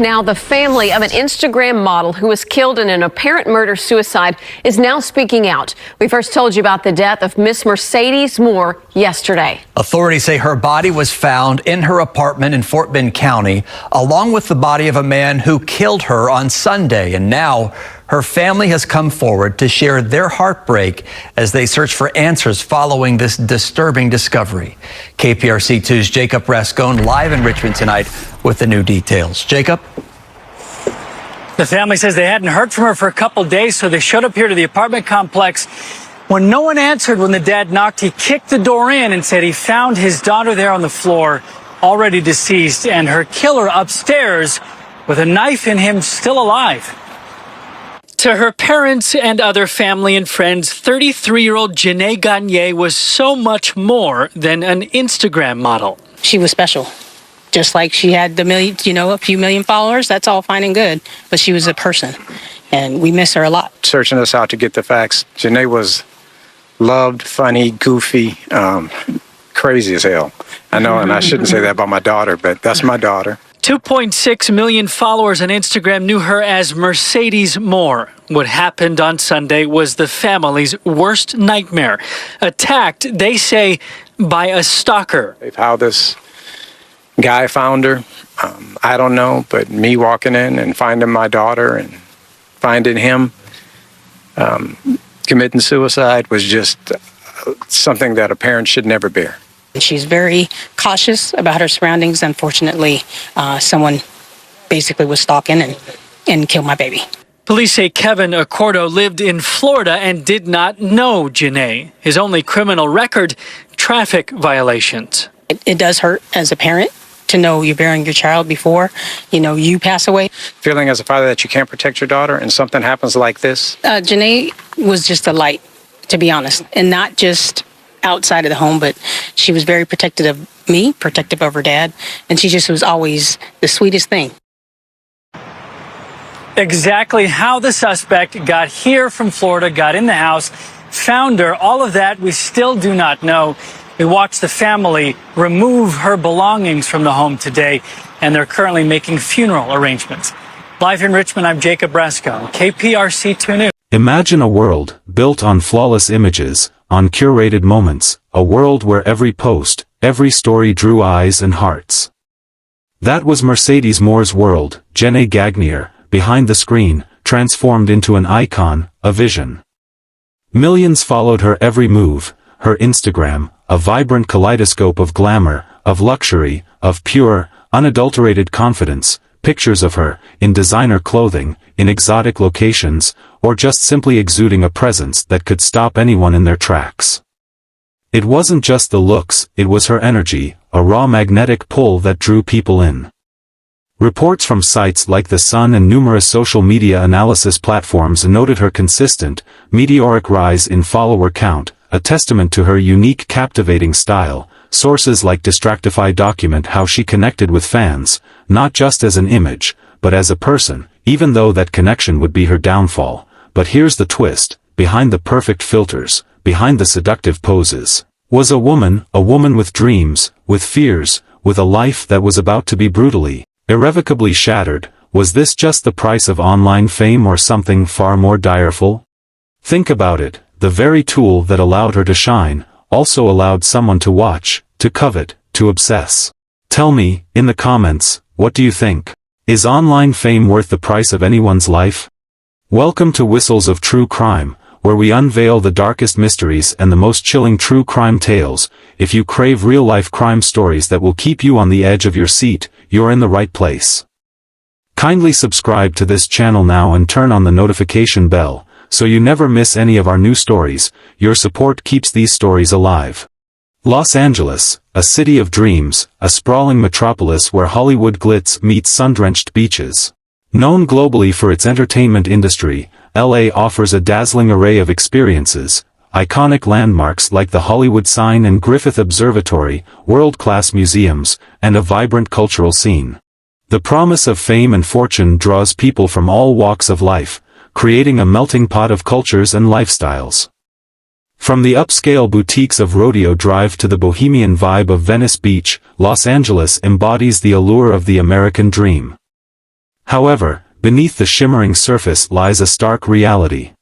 Now, the family of an Instagram model who was killed in an apparent murder-suicide is now speaking out. We first told you about the death of MissMercedesMorr yesterday. Authorities say her body was found in her apartment in Fort Bend County, along with the body of a man who killed her on Sunday. And now her family has come forward to share their heartbreak as they search for answers following this disturbing discovery. KPRC2's Jacob Rascone live in Richmond tonight with the new details. Jacob? The family says they hadn't heard from her for a couple days, so they showed up here to the apartment complex. When no one answered when the dad knocked, he kicked the door in and said he found his daughter there on the floor, already deceased, and her killer upstairs with a knife in him, still alive. To her parents and other family and friends, 33-year-old lled Gagne was so much more than an Instagram model. She was special. Just like she had a few million followers, that's all fine and good. But she was a person, and we miss her a lot. Searching us out to get the facts. Lled was loved, funny, goofy, crazy as hell. I know, and I shouldn't say that about my daughter, but that's my daughter. 2.6 million followers on Instagram knew her as MissMercedesMorr. What happened on Sunday was the family's worst nightmare. Attacked, they say, by a stalker. How this guy found her, I don't know, but me walking in and finding my daughter and finding him committing suicide was just something that a parent should never bear. She's very cautious about her surroundings. Unfortunately, someone basically was stalking and killed my baby. Police say Kevin Accordo lived in Florida and did not know Lled. His only criminal record, traffic violations. It does hurt as a parent to know you're bearing your child before, you pass away. Feeling as a father that you can't protect your daughter and something happens like this? Lled was just a light, to be honest, and not just outside of the home, but she was very protective of me, protective of her dad, and she just was always the sweetest thing. Exactly how the suspect got here from Florida, got in the house, found her, all of that we still do not know. We watched the family remove her belongings from the home today, and they're currently making funeral arrangements. Live in Richmond, I'm Jacob Rascone, KPRC2 News. Imagine a world built on flawless images, on curated moments, a world where every post, every story drew eyes and hearts. That was MissMercedesMorr's world. lled Gagne, behind the screen, transformed into an icon, a vision. Millions followed her every move, her Instagram, a vibrant kaleidoscope of glamour, of luxury, of pure, unadulterated confidence, pictures of her, in designer clothing, in exotic locations, or just simply exuding a presence that could stop anyone in their tracks. It wasn't just the looks, it was her energy, a raw magnetic pull that drew people in. Reports from sites like The Sun and numerous social media analysis platforms noted her consistent, meteoric rise in follower count, a testament to her unique, captivating style. Sources like Distractify document how she connected with fans, not just as an image, but as a person, even though that connection would be her downfall. But here's the twist: behind the perfect filters, behind the seductive poses, was a woman with dreams, with fears, with a life that was about to be brutally, irrevocably shattered. Was this just the price of online fame or something far more direful? Think about it, the very tool that allowed her to shine, also allowed someone to watch, to covet, to obsess. Tell me, in the comments, what do you think? Is online fame worth the price of anyone's life? Welcome to Whistles of True Crime, where we unveil the darkest mysteries and the most chilling true crime tales. If you crave real-life crime stories that will keep you on the edge of your seat, you're in the right place. Kindly subscribe to this channel now and turn on the notification bell, so you never miss any of our new stories. Your support keeps these stories alive. Los Angeles, a city of dreams, a sprawling metropolis where Hollywood glitz meets sun-drenched beaches. Known globally for its entertainment industry, LA offers a dazzling array of experiences, iconic landmarks like the Hollywood sign and Griffith Observatory, world-class museums, and a vibrant cultural scene. The promise of fame and fortune draws people from all walks of life, creating a melting pot of cultures and lifestyles. From the upscale boutiques of Rodeo Drive to the bohemian vibe of Venice Beach, Los Angeles embodies the allure of the American dream. However, beneath the shimmering surface lies a stark reality.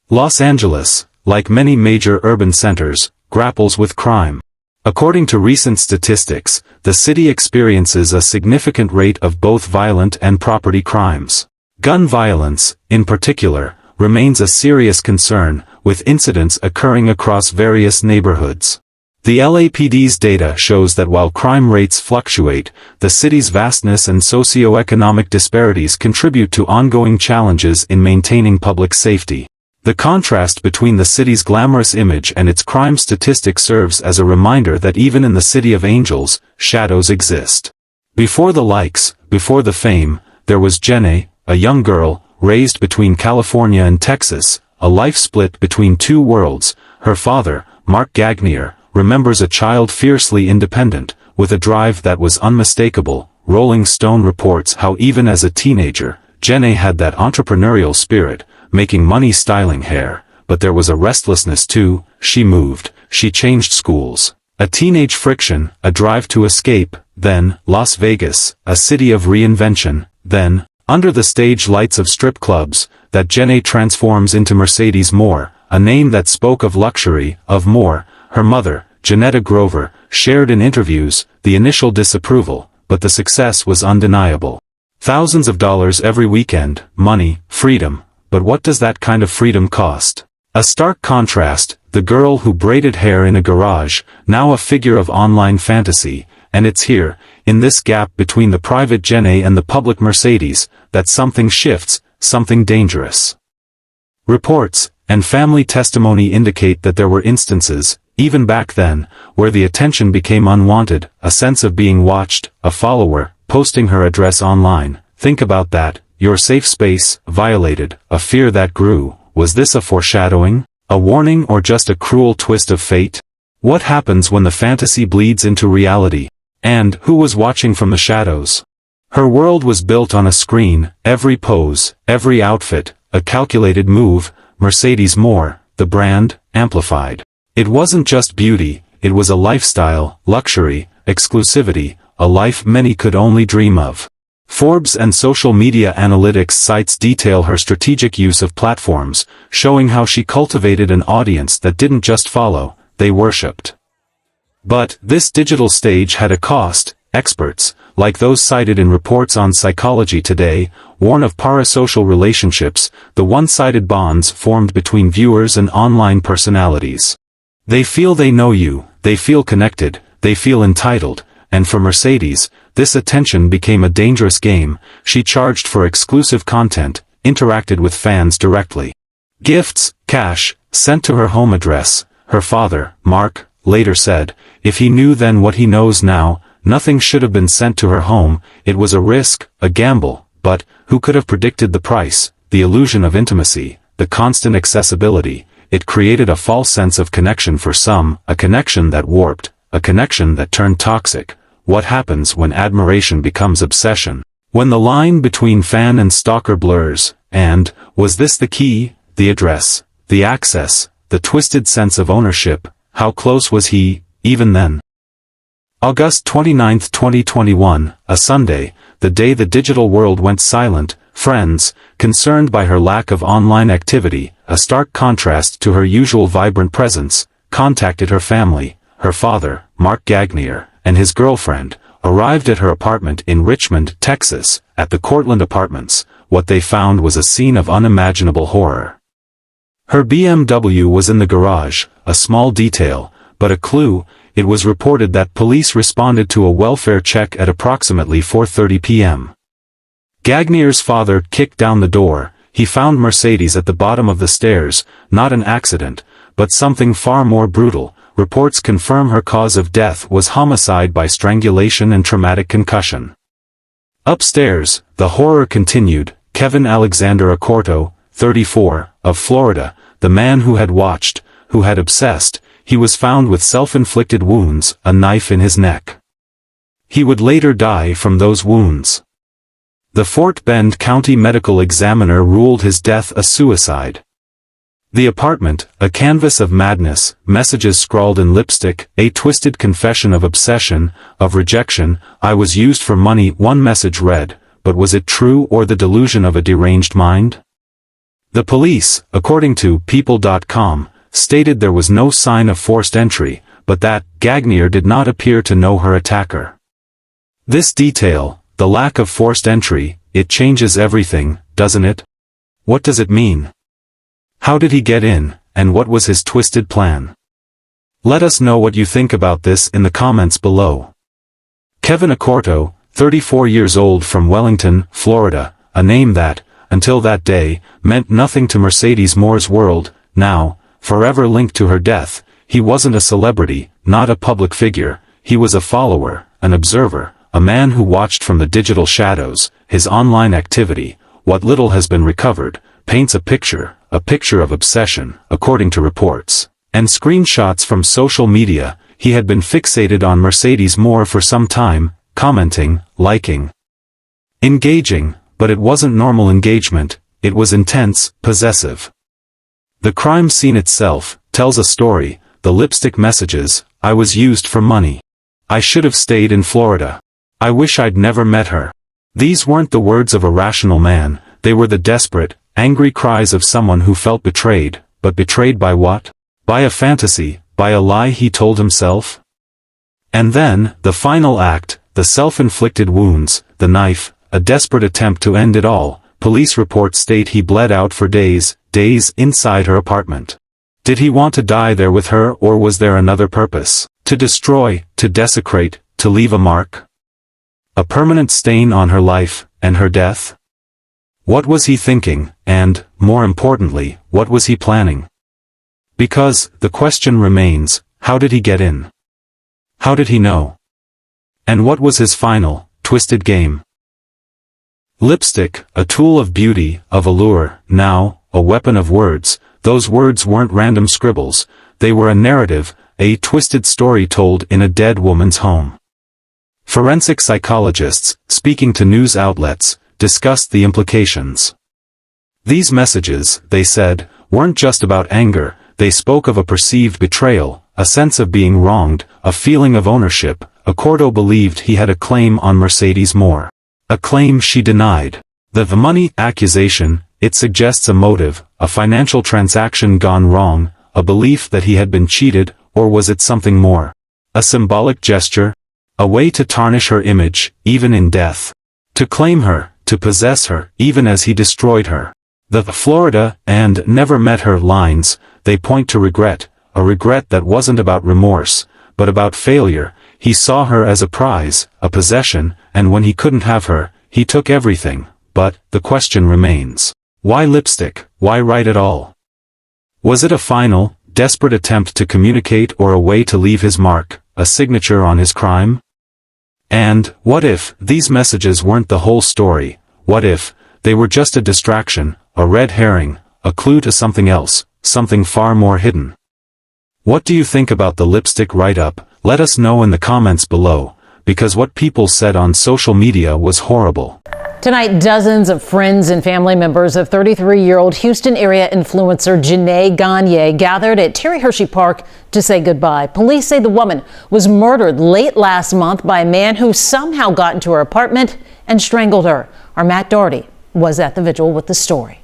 Los Angeles, like many major urban centers, grapples with crime. According to recent statistics, the city experiences a significant rate of both violent and property crimes. Gun violence, in particular, remains a serious concern, with incidents occurring across various neighborhoods. The LAPD's data shows that while crime rates fluctuate, the city's vastness and socioeconomic disparities contribute to ongoing challenges in maintaining public safety. The contrast between the city's glamorous image and its crime statistics serves as a reminder that even in the City of Angels, shadows exist. Before the likes, before the fame, there was Jenny, a young girl, raised between California and Texas, a life split between two worlds. Her father, Mark Gagnier, remembers a child fiercely independent, with a drive that was unmistakable. Rolling Stone reports how even as a teenager, Jenny had that entrepreneurial spirit, making money styling hair, but there was a restlessness too. She moved, she changed schools. A teenage friction, a drive to escape, then, Las Vegas, a city of reinvention, then, under the stage lights of strip clubs, that Jenny transforms into MissMercedesMorr, a name that spoke of luxury, of more. Her mother, Janetta Grover, shared in interviews, the initial disapproval, but the success was undeniable. Thousands of dollars every weekend, money, freedom. But what does that kind of freedom cost? A stark contrast, the girl who braided hair in a garage, now a figure of online fantasy, and it's here, in this gap between the private Jenny and the public Mercedes, that something shifts, something dangerous. Reports and family testimony indicate that there were instances, even back then, where the attention became unwanted, a sense of being watched, a follower, posting her address online. Think about that. Your safe space, violated, a fear that grew. Was this a foreshadowing, a warning, or just a cruel twist of fate? What happens when the fantasy bleeds into reality? And who was watching from the shadows? Her world was built on a screen, every pose, every outfit, a calculated move. MissMercedesMorr, the brand, amplified. It wasn't just beauty, it was a lifestyle, luxury, exclusivity, a life many could only dream of. Forbes and social media analytics sites detail her strategic use of platforms, showing how she cultivated an audience that didn't just follow, they worshipped. But this digital stage had a cost. Experts, like those cited in reports on Psychology Today, warn of parasocial relationships, the one-sided bonds formed between viewers and online personalities. They feel they know you, they feel connected, they feel entitled, and for Mercedes, this attention became a dangerous game. She charged for exclusive content, interacted with fans directly. Gifts, cash, sent to her home address. Her father, Mark, later said, if he knew then what he knows now, nothing should have been sent to her home. It was a risk, a gamble, but who could have predicted the price, the illusion of intimacy, the constant accessibility? It created a false sense of connection for some, a connection that warped, a connection that turned toxic. What happens when admiration becomes obsession? When the line between fan and stalker blurs, and, was this the key, the address, the access, the twisted sense of ownership? How close was he, even then? August 29, 2021, a Sunday, the day the digital world went silent. Friends, concerned by her lack of online activity, a stark contrast to her usual vibrant presence, contacted her family. Her father, Mark Gagnier, and his girlfriend, arrived at her apartment in Richmond, Texas. At the Cortland Apartments, what they found was a scene of unimaginable horror. Her BMW was in the garage, a small detail, but a clue. It was reported that police responded to a welfare check at approximately 4:30 p.m. Gagnier's father kicked down the door. He found Mercedes at the bottom of the stairs, not an accident, but something far more brutal. Reports confirm her cause of death was homicide by strangulation and traumatic concussion. Upstairs, the horror continued. Kevin Alexander Acorto, 34, of Florida, the man who had watched, who had obsessed, he was found with self-inflicted wounds, a knife in his neck. He would later die from those wounds. The Fort Bend County Medical Examiner ruled his death a suicide. The apartment, a canvas of madness, messages scrawled in lipstick, a twisted confession of obsession, of rejection. I was used for money, one message read. but was it true or the delusion of a deranged mind? The police, according to People.com, stated there was no sign of forced entry, but that Gagnier did not appear to know her attacker. This detail, the lack of forced entry, it changes everything, doesn't it? What does it mean? How did he get in, and what was his twisted plan? Let us know what you think about this in the comments below. Kevin Accorto, 34 years old from Wellington, Florida, a name that, until that day, meant nothing to MissMercedesMorr's world, now, forever linked to her death. He wasn't a celebrity, not a public figure, he was a follower, an observer, a man who watched from the digital shadows. His online activity, what little has been recovered, paints a picture of obsession, according to reports and screenshots from social media. He had been fixated on MissMercedesMorr for some time, commenting, liking, engaging, but it wasn't normal engagement, it was intense, possessive. The crime scene itself tells a story. The lipstick messages, I was used for money. I should have stayed in Florida. I wish I'd never met her. These weren't the words of a rational man, they were the desperate, angry cries of someone who felt betrayed, but betrayed by what? By a fantasy, by a lie he told himself? And then, the final act, the self-inflicted wounds, the knife, a desperate attempt to end it all. Police reports state he bled out for days inside her apartment. Did he want to die there with her, or was there another purpose? To destroy, to desecrate, to leave a mark? A permanent stain on her life, and her death? What was he thinking, and, more importantly, what was he planning? Because, the question remains, how did he get in? How did he know? And what was his final, twisted game? Lipstick, a tool of beauty, of allure, now, a weapon of words. Those words weren't random scribbles, they were a narrative, a twisted story told in a dead woman's home. Forensic psychologists, speaking to news outlets, discussed the implications. These messages, they said, weren't just about anger, they spoke of a perceived betrayal, a sense of being wronged, a feeling of ownership. Accorto believed he had a claim on MissMercedesMorr. A claim she denied. The money accusation, it suggests a motive, a financial transaction gone wrong, a belief that he had been cheated, or was it something more? A symbolic gesture? A way to tarnish her image, even in death. To claim her, to possess her, even as he destroyed her. The Florida and never met her lines, they point to regret, a regret that wasn't about remorse, but about failure. He saw her as a prize, a possession, and when he couldn't have her, he took everything. But, the question remains. Why lipstick? Why write at all? Was it a final, desperate attempt to communicate, or a way to leave his mark, a signature on his crime? And, what if these messages weren't the whole story? What if they were just a distraction, a red herring, a clue to something else, something far more hidden? What do you think about the lipstick write-up? Let us know in the comments below, because what people said on social media was horrible. Tonight, dozens of friends and family members of 33-year-old Houston area influencer Janae Gagne gathered at Terry Hershey Park to say goodbye. Police say the woman was murdered late last month by a man who somehow got into her apartment and strangled her. Our Matt Doherty was at the vigil with the story.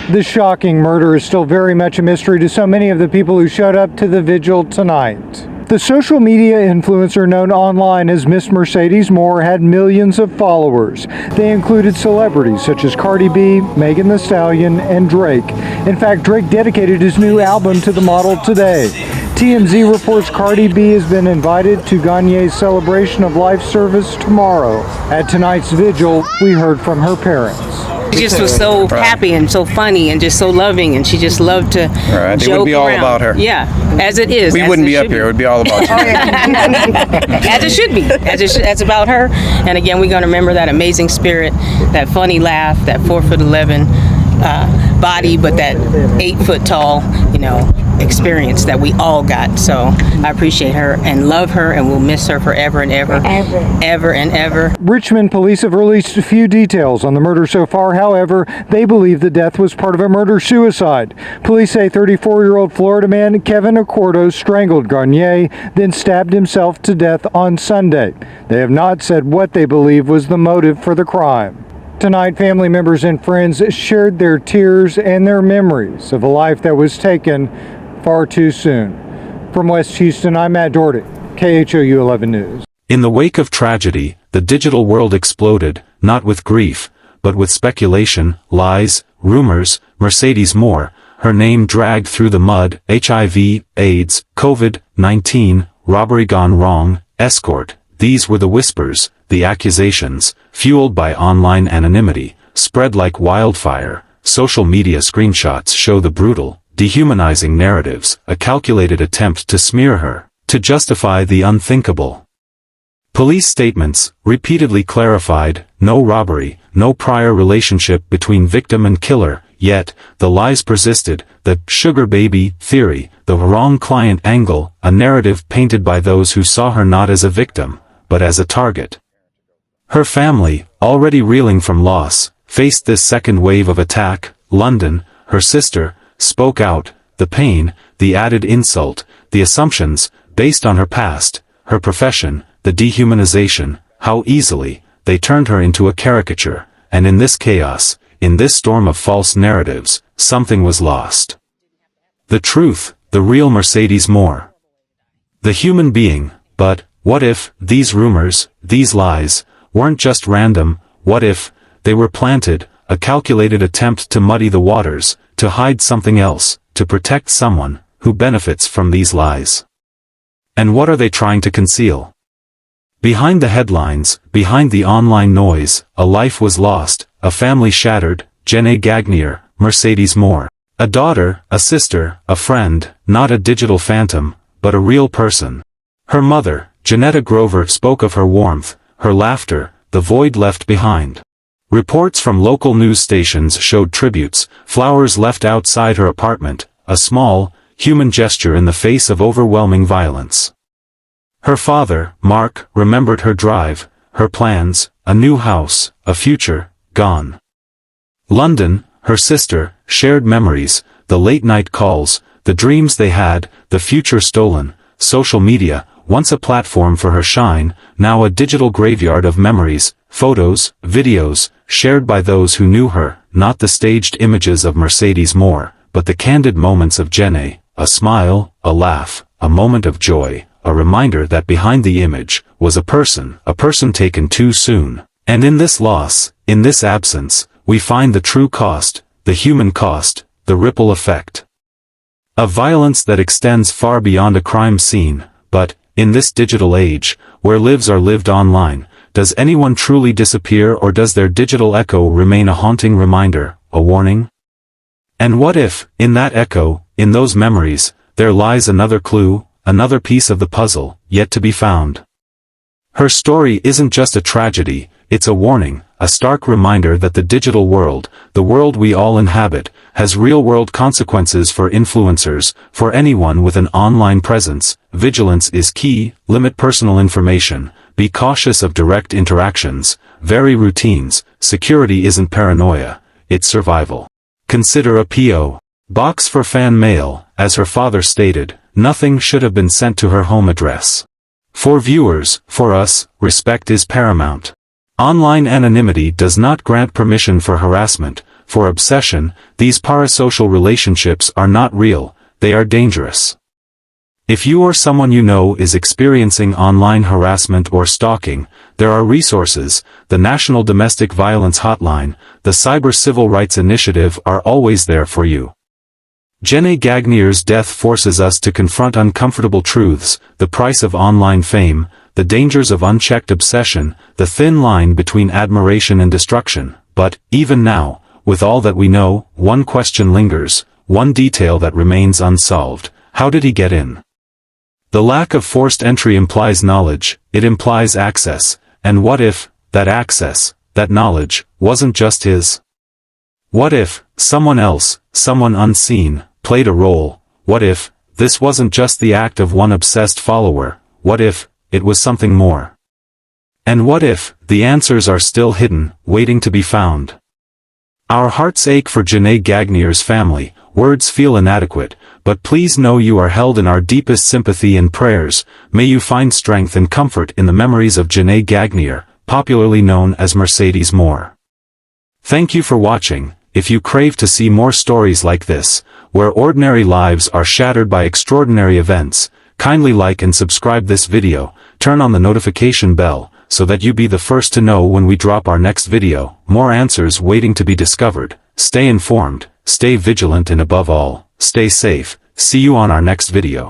This shocking murder is still very much a mystery to so many of the people who showed up to the vigil tonight. The social media influencer known online as MissMercedesMorr had millions of followers. They included celebrities such as Cardi B, Megan Thee Stallion, and Drake. In fact, Drake dedicated his new album to the model today. TMZ reports Cardi B has been invited to Gagne's celebration of life service tomorrow. At tonight's vigil, we heard from her parents. She just was so happy and so funny and just so loving, and she just loved to It joke would be all around. about her. Yeah, as it is. We wouldn't be up here. It would be all about you. As it should be. That's about her. And again, we're going to remember that amazing spirit, that funny laugh, that 4'11", body, but that 8-foot tall, experience that we all got. So I appreciate her and love her, and we'll miss her forever and ever. Ever and ever. Richmond police have released a few details on the murder so far. However, they believe the death was part of a murder-suicide. Police say 34-year-old Florida man Kevin Accordo strangled Garnier, then stabbed himself to death on Sunday. They have not said what they believe was the motive for the crime. Tonight, family members and friends shared their tears and their memories of a life that was taken far too soon. From West Houston, I'm Matt Doherty, KHOU 11 News. In the wake of tragedy, the digital world exploded, not with grief, but with speculation, lies, rumors. MissMercedesMorr, her name dragged through the mud, HIV, AIDS, COVID-19, robbery gone wrong, escort. These were the whispers, the accusations, fueled by online anonymity, spread like wildfire. Social media screenshots show the brutal, dehumanizing narratives, a calculated attempt to smear her, to justify the unthinkable. Police statements repeatedly clarified, no robbery, no prior relationship between victim and killer, yet, the lies persisted, the sugar baby theory, the wrong client angle, a narrative painted by those who saw her not as a victim, but as a target. Her family, already reeling from loss, faced this second wave of attack. London, her sister, spoke out, the pain, the added insult, the assumptions, based on her past, her profession, the dehumanization, how easily, they turned her into a caricature, and in this chaos, in this storm of false narratives, something was lost. The truth, the real MissMercedesMorr. The human being. But, what if, these rumors, these lies, weren't just random? What if, they were planted, a calculated attempt to muddy the waters, to hide something else, to protect someone, who benefits from these lies? And what are they trying to conceal? Behind the headlines, behind the online noise, a life was lost, a family shattered. lled Gagnier, MissMercedesMorr. A daughter, a sister, a friend, not a digital phantom, but a real person. Her mother, Janetta Grover, spoke of her warmth, her laughter, the void left behind. Reports from local news stations showed tributes, flowers left outside her apartment, a small, human gesture in the face of overwhelming violence. Her father, Mark, remembered her drive, her plans, a new house, a future, gone. London, her sister, shared memories, the late-night calls, the dreams they had, the future stolen. Social media, once a platform for her shine, now a digital graveyard of memories, photos, videos, shared by those who knew her, not the staged images of MissMercedesMorr, but the candid moments of lled, a smile, a laugh, a moment of joy, a reminder that behind the image was a person taken too soon. And in this loss, in this absence, we find the true cost, the human cost, the ripple effect. Of violence that extends far beyond a crime scene. But, in this digital age, where lives are lived online, does anyone truly disappear, or does their digital echo remain a haunting reminder, a warning? And what if, in that echo, in those memories, there lies another clue, another piece of the puzzle, yet to be found? Her story isn't just a tragedy, it's a warning, a stark reminder that the digital world, the world we all inhabit, has real-world consequences for influencers, for anyone with an online presence. Vigilance is key, limit personal information, be cautious of direct interactions, vary routines. Security isn't paranoia, it's survival. Consider a P.O. box for fan mail. As her father stated, nothing should have been sent to her home address. For viewers, for us, respect is paramount. Online anonymity does not grant permission for harassment, for obsession. These parasocial relationships are not real, they are dangerous. If you or someone you know is experiencing online harassment or stalking, there are resources. The National Domestic Violence Hotline, the Cyber Civil Rights Initiative are always there for you. lled Gagnier's death forces us to confront uncomfortable truths, the price of online fame, the dangers of unchecked obsession, the thin line between admiration and destruction. But, even now, with all that we know, one question lingers, one detail that remains unsolved. How did he get in? The lack of forced entry implies knowledge, it implies access, and what if, that access, that knowledge, wasn't just his? What if someone else, someone unseen, played a role? What if this wasn't just the act of one obsessed follower? What if it was something more? And what if the answers are still hidden, waiting to be found? Our hearts ache for Janae Gagnier's family. Words feel inadequate, but please know you are held in our deepest sympathy and prayers. May you find strength and comfort in the memories of Janae Gagnier, popularly known as MissMercedesMorr. Thank you for watching. If you crave to see more stories like this, where ordinary lives are shattered by extraordinary events, kindly like and subscribe this video, turn on the notification bell, so that you be the first to know when we drop our next video. More answers waiting to be discovered. Stay informed, stay vigilant, and above all, stay safe. See you on our next video.